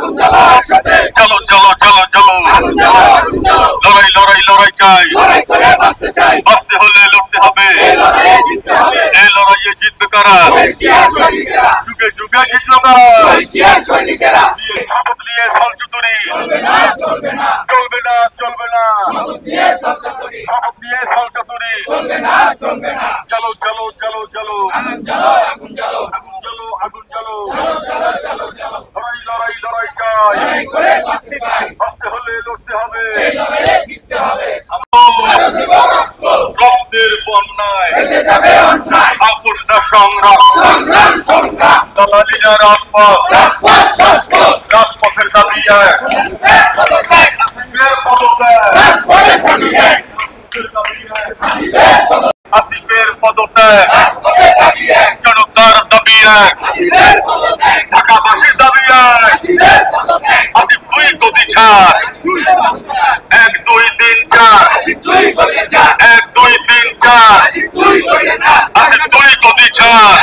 চলো চলো চলো চলো লড়াই লড়াই লড়াই চাই বাঁচতে হলে লড়তে হবে এই লড়াইয়ে জিতবে কারা যুগে যুগে জিতলো কারা শপথ নিয়ে সলচুতুরি চলবে না চলবে না শপথ নিয়ে সলচুতুরি চলো চলো চলো চলো আগুন জ্বালো আগুন জ্বালো লড়াই লড়াই লড়াই চাই বাঁচতে হলে লড়তে হবে রক্তের বন্যায় আপোষ না সংগ্রাম দালালিরা রাজপথের দাবি আসিফের পদত্যাগ জনতার দাবি ঢাকাবাসীর দাবি আসিফ দুই গতি ছাড় 1 2 3 4 1 2 3 4 আসিফ দুই গতি ছাড়